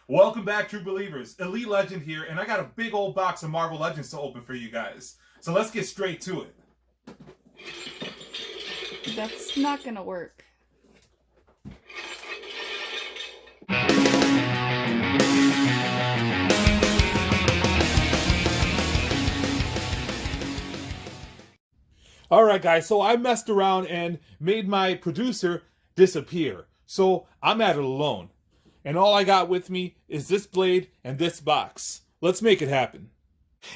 Welcome back, true believers. Elite Legend here, and I got a big old box of Marvel Legends to open for you guys. So let's get straight to it. That's not gonna work. Alright guys, so I messed around and made my producer disappear. So I'm at it alone. And all I got with me is this blade and this box. Let's make it happen.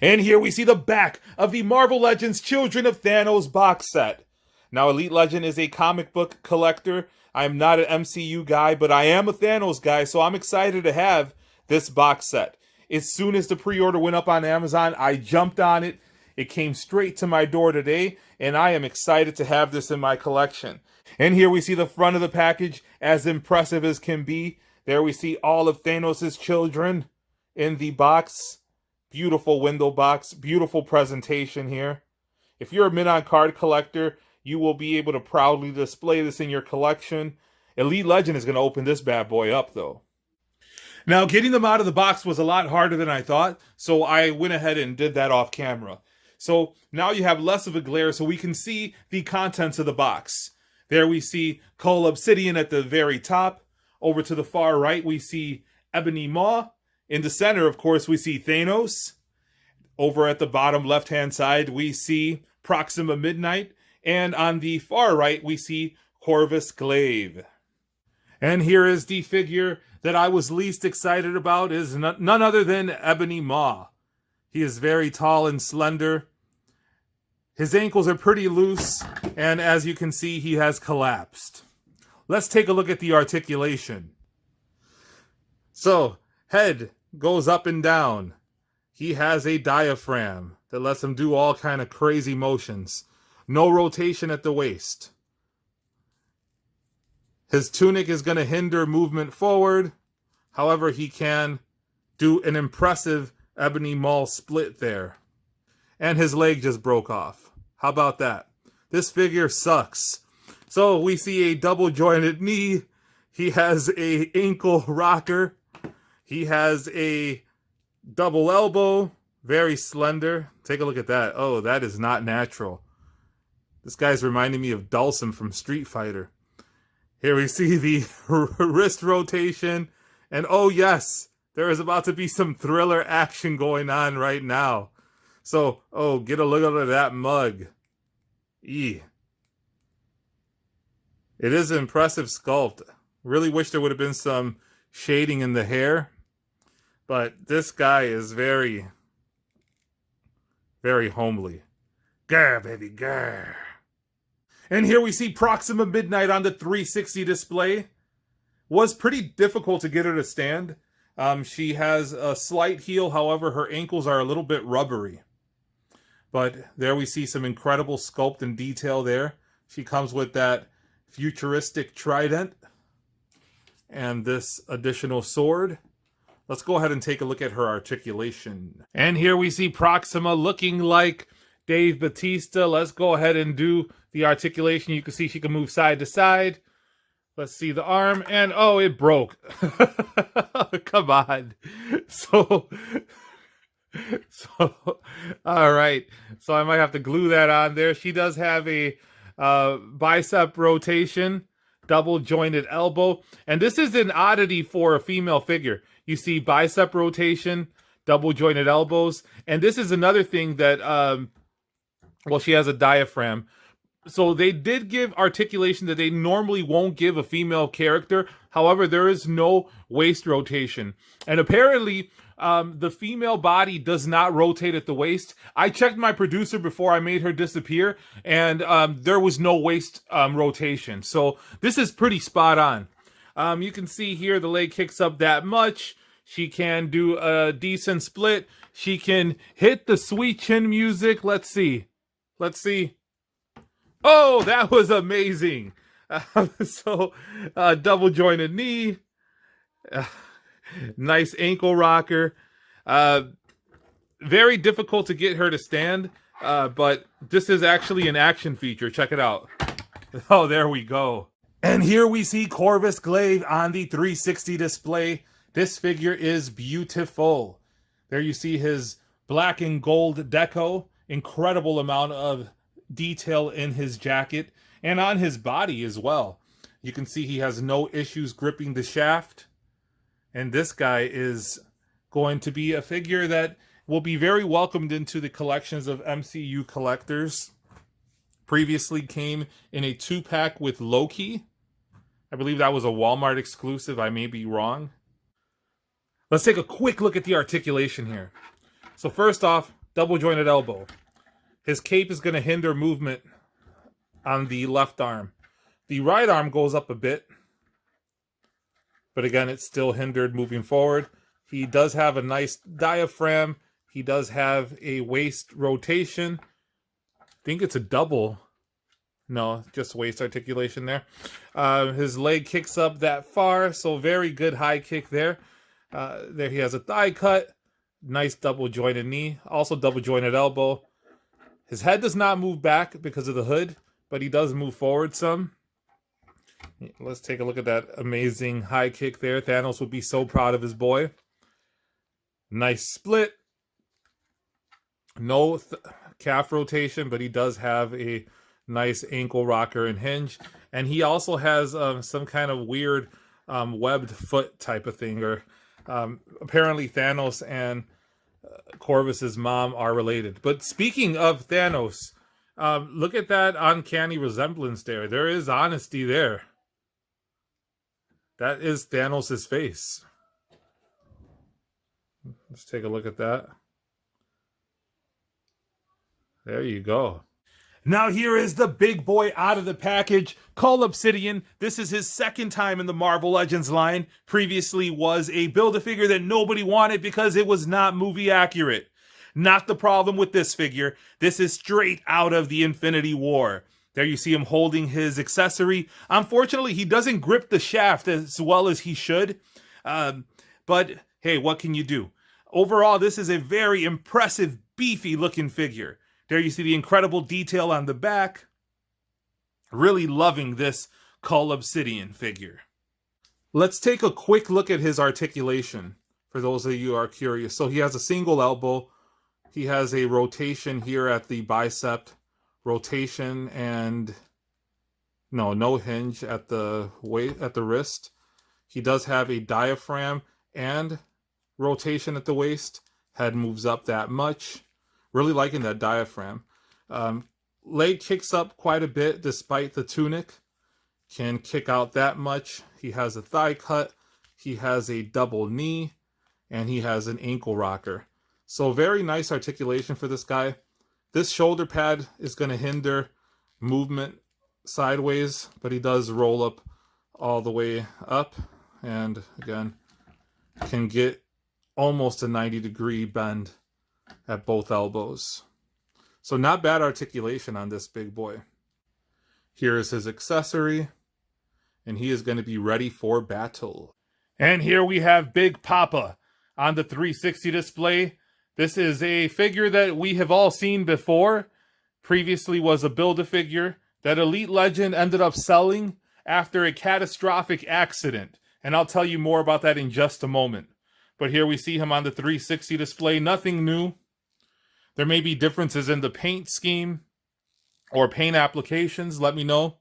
And here we see the back of the Marvel Legends Children of Thanos box set. Now, Elite Legend is a comic book collector. I'm not an MCU guy, but I am a Thanos guy, so I'm excited to have this box set. As soon as the pre-order went up on Amazon, I jumped on it. It came straight to my door today, and I am excited to have this in my collection. And here we see the front of the package, as impressive as can be. There we see all of Thanos' children in the box. Beautiful window box, beautiful presentation here. If you're a Min-On card collector, you will be able to proudly display this in your collection. Elite Legend is going to open this bad boy up, though. Now, getting them out of the box was a lot harder than I thought, so I went ahead and did that off camera. So now you have less of a glare so we can see the contents of the box. There we see Cull Obsidian at the very top. Over to the far right, we see Ebony Maw. In the center, of course, we see Thanos. Over at the bottom left-hand side, we see Proxima Midnight. And on the far right, we see Corvus Glaive. And here is the figure that I was least excited about, is none other than Ebony Maw. He is very tall and slender. His ankles are pretty loose, and as you can see, he has collapsed. Let's take a look at the articulation. So, head goes up and down. He has a diaphragm that lets him do all kind of crazy motions. No rotation at the waist. His tunic is going to hinder movement forward. However, he can do an impressive Ebony Maw split there. And his leg just broke off. How about that? This figure sucks. So we see a double jointed knee. He has a ankle rocker. He has a double elbow. Very slender. Take a look at that. Oh, that is not natural. This guy's reminding me of Dhalsim from Street Fighter. Here we see the wrist rotation. And oh yes, there is about to be some thriller action going on right now. So, oh, get a look at that mug. Eee. It is an impressive sculpt. Really wish there would have been some shading in the hair. But this guy is very, very homely. Grr, baby, grr. And here we see Proxima Midnight on the 360 display. Was pretty difficult to get her to stand. She has a slight heel, however, her ankles are a little bit rubbery. But there we see some incredible sculpt and detail there. She comes with that futuristic trident and this additional sword. Let's go ahead and take a look at her articulation. And here we see Proxima looking like Dave Bautista. Let's go ahead and do the articulation. You can see she can move side to side. Let's see the arm, and oh, it broke. Come on. So, all right. So I might have to glue that on there. She does have a bicep rotation, double jointed elbow. And this is an oddity for a female figure. You see bicep rotation, double jointed elbows. And this is another thing that, well, she has a diaphragm. So they did give articulation that they normally won't give a female character. However, there is no waist rotation. And apparently, the female body does not rotate at the waist. I checked my producer before I made her disappear, and there was no waist rotation. So this is pretty spot on. You can see here the leg kicks up that much. She can do a decent split. She can hit the sweet chin music. Let's see. Let's see. Oh, that was amazing. Double jointed knee. Nice ankle rocker. Very difficult to get her to stand, but this is actually an action feature. Check it out. Oh, there we go. And here we see Corvus Glaive on the 360 display. This figure is beautiful. There you see his black and gold deco. Incredible amount of detail in his jacket and on his body as well. You can see he has no issues gripping the shaft. And this guy is going to be a figure that will be very welcomed into the collections of MCU collectors. Previously came in a 2-pack with Loki. I believe that was a Walmart exclusive. I may be wrong. Let's take a quick look at the articulation here. So first off, double jointed elbow. His cape is going to hinder movement on the left arm. The right arm goes up a bit, but again, it's still hindered moving forward. He does have a nice diaphragm. He does have a waist rotation. I think it's a double. No, just waist articulation there. His leg kicks up that far, so very good high kick there. There he has a thigh cut. Nice double jointed knee. Also double jointed elbow. His head does not move back because of the hood, but he does move forward some. Let's take a look at that amazing high kick there. Thanos would be so proud of his boy. Nice split. No calf rotation, but he does have a nice ankle rocker and hinge. And he also has some kind of weird webbed foot type of thing. Or apparently Thanos and Corvus's mom are related. But speaking of Thanos, look at that uncanny resemblance there. There is honesty there. That is Thanos' face. Let's take a look at that. There you go. Now here is the big boy out of the package, Cull Obsidian. This is his second time in the Marvel Legends line. Previously was a Build-A-Figure that nobody wanted because it was not movie accurate. Not the problem with this figure. This is straight out of the Infinity War. There you see him holding his accessory. Unfortunately, he doesn't grip the shaft as well as he should. But hey, what can you do? Overall, this is a very impressive, beefy looking figure. There you see the incredible detail on the back. Really loving this Cull Obsidian figure. Let's take a quick look at his articulation for those of you who are curious. So he has a single elbow. He has a rotation here at the bicep. Rotation and no hinge at the wrist. He does have a diaphragm and rotation at the waist. Head moves up that much. Really liking that diaphragm. Leg kicks up quite a bit despite the tunic. Can kick out that much. He has a thigh cut. He has a double knee. And he has an ankle rocker. So very nice articulation for this guy. This shoulder pad is going to hinder movement sideways, but he does roll up all the way up. And again, can get almost a 90-degree bend at both elbows. So not bad articulation on this big boy. Here is his accessory, and he is going to be ready for battle. And here we have Big Papa on the 360 display. This is a figure that we have all seen before. Previously was a Build-A-Figure that Elite Legend ended up selling after a catastrophic accident. And I'll tell you more about that in just a moment. But here we see him on the 360 display. Nothing new. There may be differences in the paint scheme or paint applications. Let me know.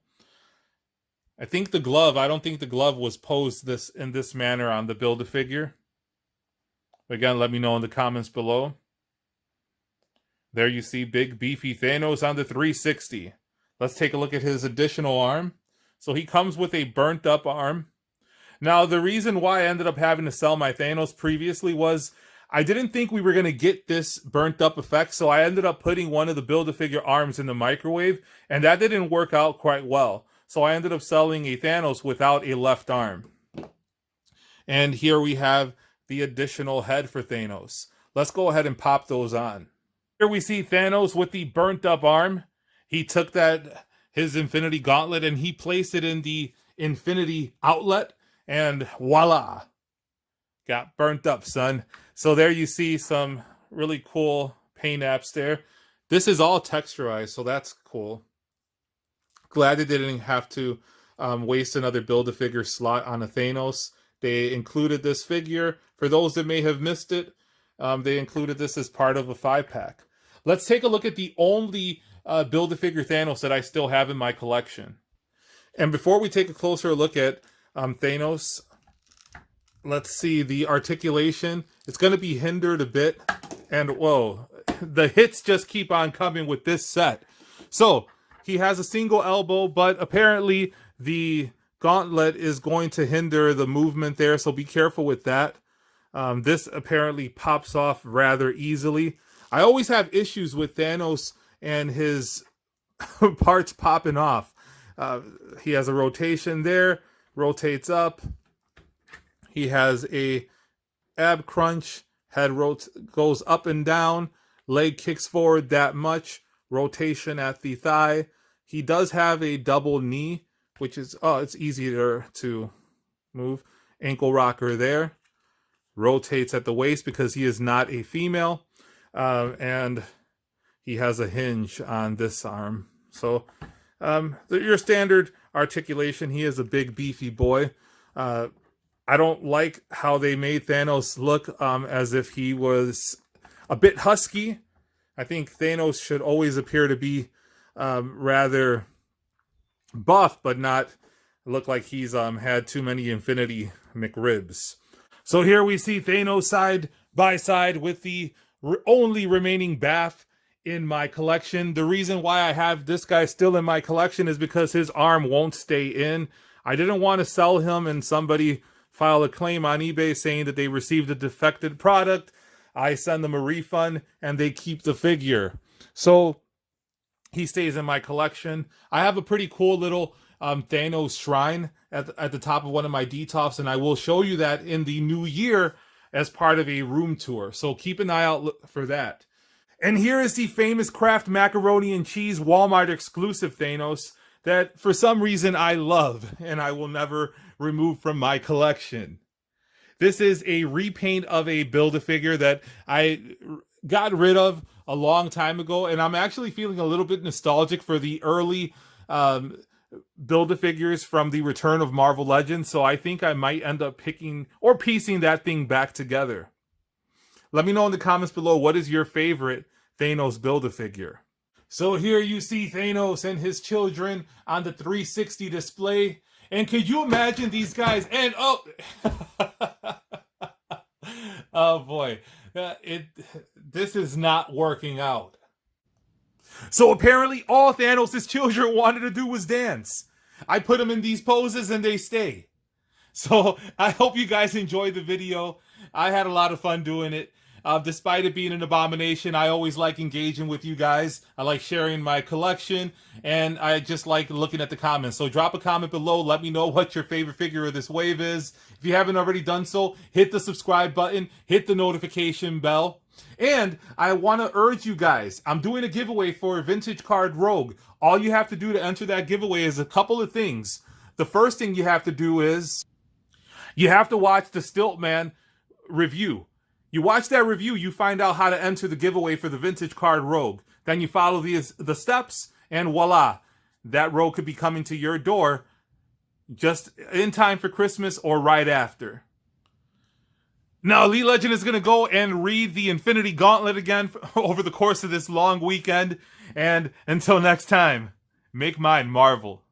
I think the glove, I don't think the glove was posed in this manner on the Build-A-Figure. Again, let me know in the comments below. There you see big beefy Thanos on the 360. Let's take a look at his additional arm. So he comes with a burnt up arm. Now, the reason why I ended up having to sell my Thanos previously was I didn't think we were going to get this burnt up effect, so I ended up putting one of the Build-A-Figure arms in the microwave, and that didn't work out quite well. So I ended up selling a Thanos without a left arm. And here we have the additional head for Thanos. Let's go ahead and pop those on. Here we see Thanos with the burnt up arm. He took his Infinity Gauntlet and he placed it in the Infinity Outlet, and voila, got burnt up, son. So there you see some really cool paint apps there. This is all texturized, so that's cool. Glad they didn't have to waste another Build-A-Figure slot on a Thanos. They included this figure. For those that may have missed it, they included this as part of a 5-pack. Let's take a look at the only Build-A-Figure Thanos that I still have in my collection. And before we take a closer look at Thanos, let's see the articulation. It's going to be hindered a bit. And whoa, the hits just keep on coming with this set. So he has a single elbow, but apparently the gauntlet is going to hinder the movement there. So be careful with that. This apparently pops off rather easily. I always have issues with Thanos and his parts popping off. He has a rotation there, rotates up. He has a ab crunch, head goes up and down, leg kicks forward that much, rotation at the thigh. He does have a double knee, which is, it's easier to move. Ankle rocker there. Rotates at the waist because he is not a female. And he has a hinge on this arm. So your standard articulation. He is a big beefy boy. I don't like how they made Thanos look as if he was a bit husky. I think Thanos should always appear to be rather buff, but not look like he's had too many Infinity McRibs. So here we see Thanos side by side with the only remaining Bath in my collection. The reason why I have this guy still in my collection is because his arm won't stay in. I didn't want to sell him and somebody file a claim on eBay saying that they received a defected product. I send them a refund and they keep the figure. So he stays in my collection. I have a pretty cool little Thanos shrine at the top of one of my DTOFs, and I will show you that in the new year as part of a room tour. So keep an eye out for that. And here is the famous Kraft Macaroni and Cheese Walmart exclusive Thanos that for some reason I love and I will never remove from my collection. This is a repaint of a Build-A-Figure that I got rid of a long time ago, and I'm actually feeling a little bit nostalgic for the early Build-A-Figures from the Return of Marvel Legends, so I think I might end up picking or piecing that thing back together. Let me know in the comments below, what is your favorite Thanos Build-A-Figure? So here you see Thanos and his children on the 360 display. And could you imagine these guys? And oh, oh boy, this is not working out. So apparently all Thanos' children wanted to do was dance. I put them in these poses and they stay. So I hope you guys enjoyed the video. I had a lot of fun doing it. Despite it being an abomination, I always like engaging with you guys. I like sharing my collection, and I just like looking at the comments. So drop a comment below. Let me know what your favorite figure of this wave is. If you haven't already done so, hit the subscribe button, hit the notification bell. And I want to urge you guys, I'm doing a giveaway for Vintage Card Rogue. All you have to do to enter that giveaway is a couple of things. The first thing you have to do is you have to watch the Stiltman review. You watch that review, you find out how to enter the giveaway for the Vintage Card Rogue. Then you follow the steps, and voila, that rogue could be coming to your door just in time for Christmas or right after. Now, Elite Legend is going to go and read the Infinity Gauntlet again over the course of this long weekend. And until next time, make mine Marvel.